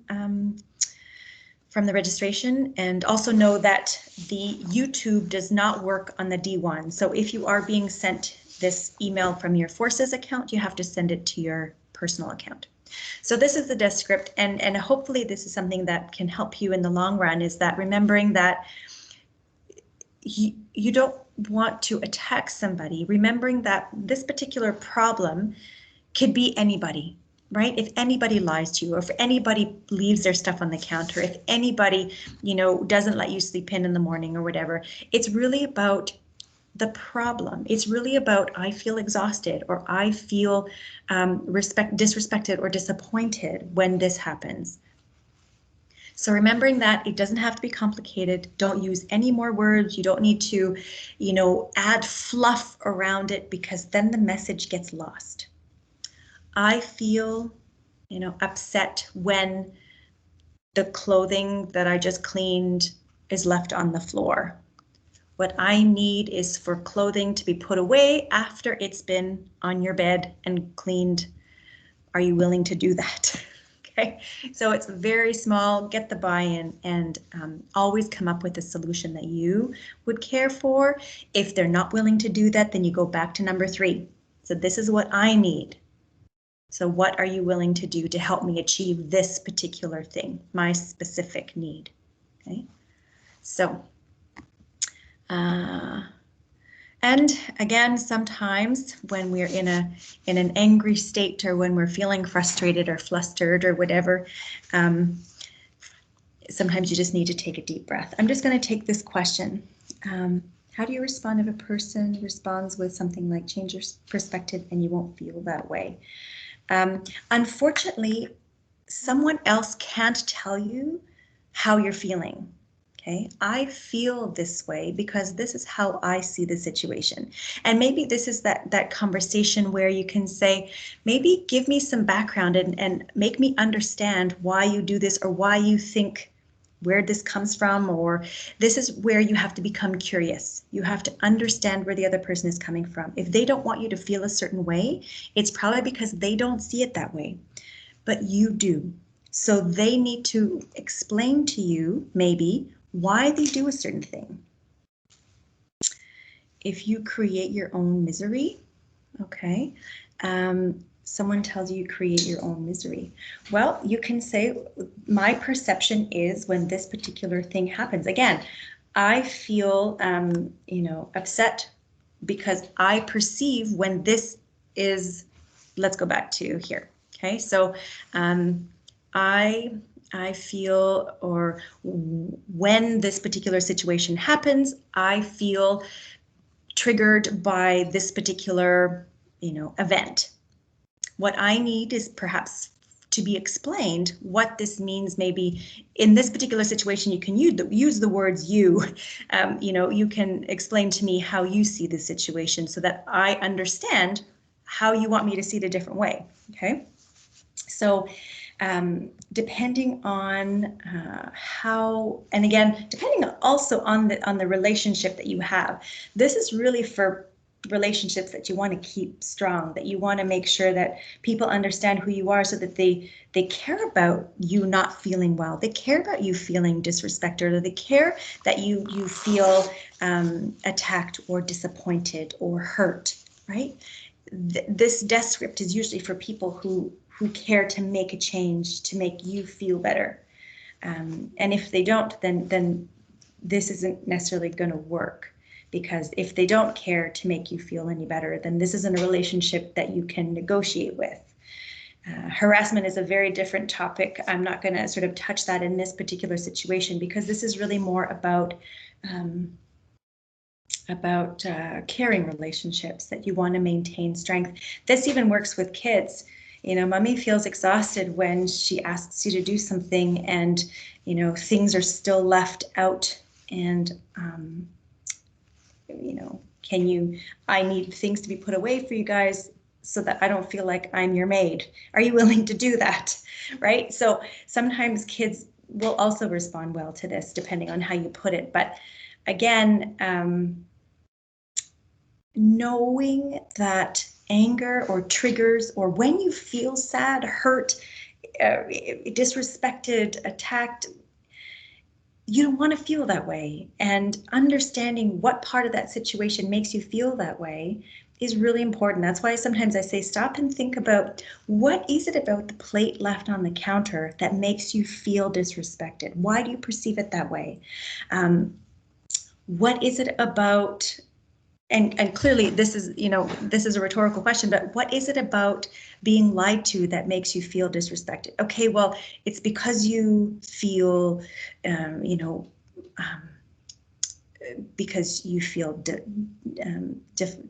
A: and also know that the YouTube does not work on the D1. So if you are being sent this email from your Forces account, you have to send it to your personal account. So this is the desk script, and hopefully this is something that can help you in the long run, is that remembering that you don't want to attack somebody, remembering that this particular problem could be anybody. Right? If anybody lies to you, or if anybody leaves their stuff on the counter, if anybody, doesn't let you sleep in the morning or whatever, it's really about the problem. It's really about, I feel exhausted, or I feel disrespected or disappointed when this happens. So remembering that it doesn't have to be complicated. Don't use any more words. You don't need to, add fluff around it, because then the message gets lost. I feel, upset when the clothing that I just cleaned is left on the floor. What I need is for clothing to be put away after it's been on your bed and cleaned. Are you willing to do that? Okay, so it's very small, get the buy-in, and always come up with a solution that you would care for. If they're not willing to do that, then you go back to number 3. So this is what I need. So what are you willing to do to help me achieve this particular thing, my specific need? Okay, so, and again, sometimes when we're in an angry state, or when we're feeling frustrated or flustered or whatever, sometimes you just need to take a deep breath. I'm just going to take this question. How do you respond if a person responds with something like, change your perspective and you won't feel that way? Unfortunately, someone else can't tell you how you're feeling. Okay, I feel this way because this is how I see the situation. And maybe this is that conversation where you can say, maybe give me some background and make me understand why you do this, or why you think, where this comes from, or this is where you have to become curious. You have to understand where the other person is coming from. If they don't want you to feel a certain way, it's probably because they don't see it that way, but you do. So they need to explain to you maybe why they do a certain thing. If you create your own misery, okay, someone tells you create your own misery. Well, you can say, my perception is when this particular thing happens. Again, I feel, upset because I perceive when this is, let's go back to here. Okay, so I feel, or when this particular situation happens, I feel triggered by this particular, event. What I need is perhaps to be explained what this means. Maybe in this particular situation, you can use the words you. You can explain to me how you see the situation so that I understand how you want me to see it a different way. Okay, so depending on how, and again, depending also on the relationship that you have. This is really for relationships that you want to keep strong, that you want to make sure that people understand who you are, so that they care about you not feeling well, they care about you feeling disrespected, or they care that you feel attacked or disappointed or hurt, right? This death script is usually for people who care to make a change, to make you feel better. And if they don't, then this isn't necessarily going to work. Because if they don't care to make you feel any better, then this isn't a relationship that you can negotiate with. Harassment is a very different topic. I'm not going to sort of touch that in this particular situation, because this is really more about caring relationships, that you want to maintain strength. This even works with kids. Mommy feels exhausted when she asks you to do something and, things are still left out, and, I need things to be put away for you guys so that I don't feel like I'm your maid. Are you willing to do that? Right? So sometimes kids will also respond well to this, depending on how you put it. But again, knowing that anger or triggers, or when you feel sad, hurt, disrespected, attacked, you don't want to feel that way. And understanding what part of that situation makes you feel that way is really important. That's why sometimes I say stop and think about, what is it about the plate left on the counter that makes you feel disrespected? Why do you perceive it that way? What is it about, and clearly this is a rhetorical question, but what is it about being lied to that makes you feel disrespected? Okay, well, it's because you feel, because you feel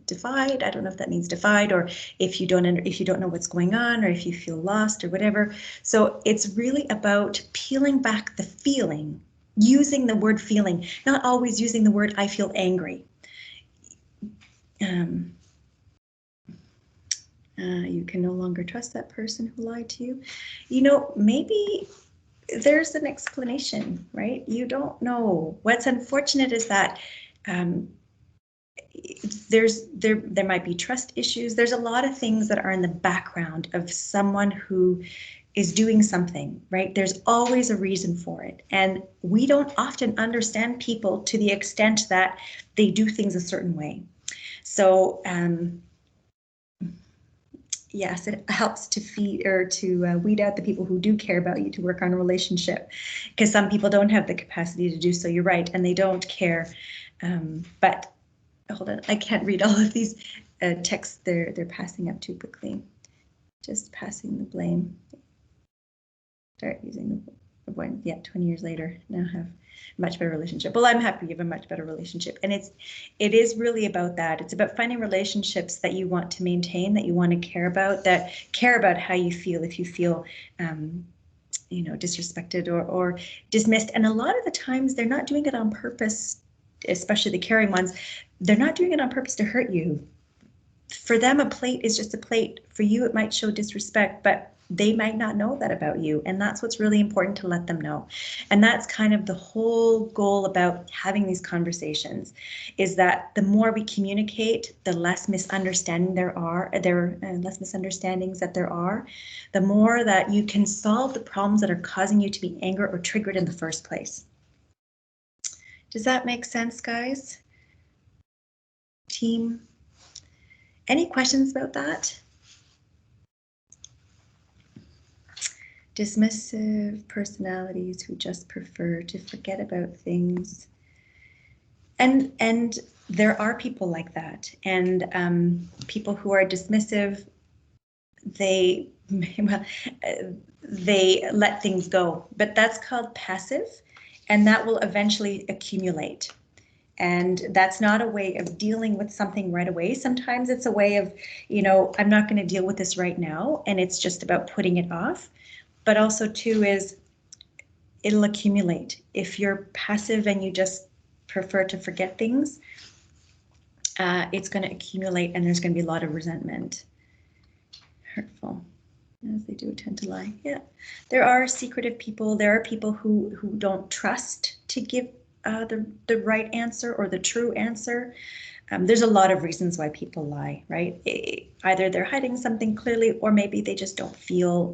A: defied. I don't know if that means defied, or if you don't know what's going on, or if you feel lost or whatever. So it's really about peeling back the feeling, using the word feeling, not always using the word I feel angry. You can no longer trust that person who lied to you. Maybe there's an explanation, right? You don't know. What's unfortunate is that there might be trust issues. There's a lot of things that are in the background of someone who is doing something, right? There's always a reason for it. And we don't often understand people to the extent that they do things a certain way. So, yes, it helps to weed out the people who do care about you, to work on a relationship, because some people don't have the capacity to do so. You're right, and they don't care. But hold on, I can't read all of these texts. They're passing up too quickly. Just passing the blame. Start using the avoidance. Yeah, 20 years later, now have a much better relationship. Well, I'm happy you have a much better relationship, and it is really about that. It's about finding relationships that you want to maintain, that you want to care about, that care about how you feel if you feel disrespected or dismissed. And a lot of the times they're not doing it on purpose, especially the caring ones. They're not doing it on purpose to hurt you. For them, a plate is just a plate. For you, it might show disrespect, but they might not know that about you. And that's what's really important, to let them know. And that's kind of the whole goal about having these conversations, is that the more we communicate, the less misunderstanding less misunderstandings that there are, the more that you can solve the problems that are causing you to be angry or triggered in the first place. Does that make sense, guys? Team? Any questions about that? Dismissive personalities who just prefer to forget about things. And there are people like that, and people who are dismissive, they let things go, but that's called passive, and that will eventually accumulate. And that's not a way of dealing with something right away. Sometimes it's a way of, I'm not going to deal with this right now, and it's just about putting it off. But also too is it'll accumulate. If you're passive and you just prefer to forget things, it's going to accumulate, and there's going to be a lot of resentment. Hurtful, as they do tend to lie. Yeah, there are secretive people. There are people who don't trust to give the right answer or the true answer. There's a lot of reasons why people lie, right? Either they're hiding something clearly, or maybe they just don't feel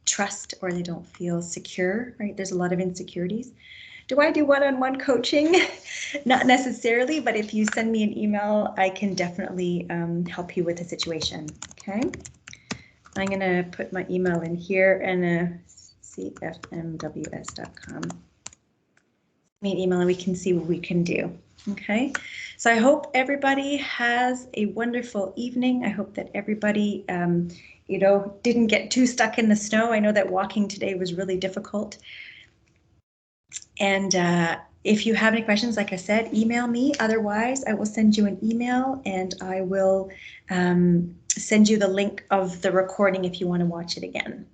A: trust, or they don't feel secure, right? There's a lot of insecurities. Do I do one-on-one coaching? Not necessarily, but if you send me an email, I can definitely help you with the situation, okay? I'm gonna put my email in here, and cfmws.com. Me an email and we can see what we can do, okay? So I hope everybody has a wonderful evening. I hope that everybody didn't get too stuck in the snow. I know that walking today was really difficult. And if you have any questions, like I said, email me. Otherwise, I will send you an email, and I will send you the link of the recording if you want to watch it again.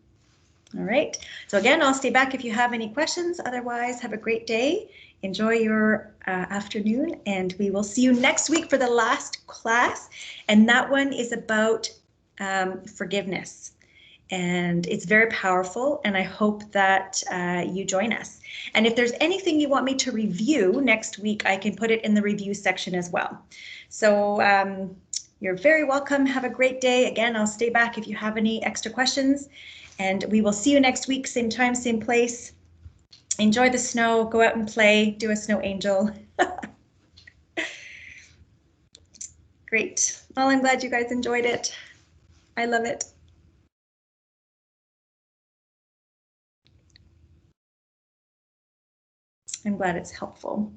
A: All right. So again, I'll stay back if you have any questions. Otherwise, have a great day. Enjoy your afternoon, and we will see you next week for the last class. And that one is about forgiveness. And it's very powerful, and I hope that you join us. And if there's anything you want me to review next week, I can put it in the review section as well. So you're very welcome. Have a great day. Again, I'll stay back if you have any extra questions, and we will see you next week, same time, same place. Enjoy the snow, go out and play, do a snow angel. Great. Well, I'm glad you guys enjoyed it. I love it. I'm glad it's helpful.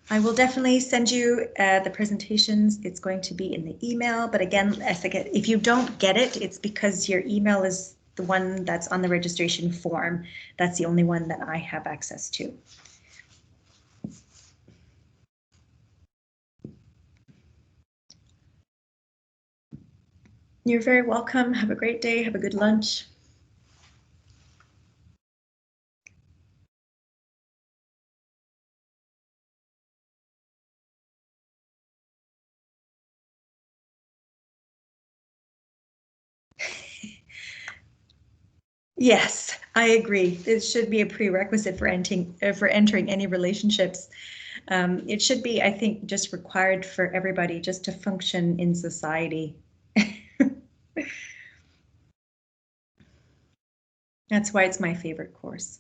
A: I will definitely send you the presentations. It's going to be in the email, but again, if you don't get it, it's because your email is the one that's on the registration form. That's the only one that I have access to. You're very welcome. Have a great day. Have a good lunch. Yes, I agree. It should be a prerequisite for entering any relationships. It should be, I think, just required for everybody just to function in society. That's why it's my favorite course.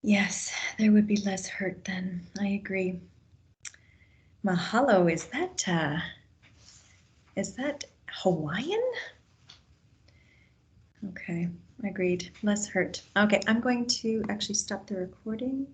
A: Yes, there would be less hurt then. I agree. Mahalo, is that Hawaiian? Okay, agreed. Less hurt. Okay, I'm going to actually stop the recording.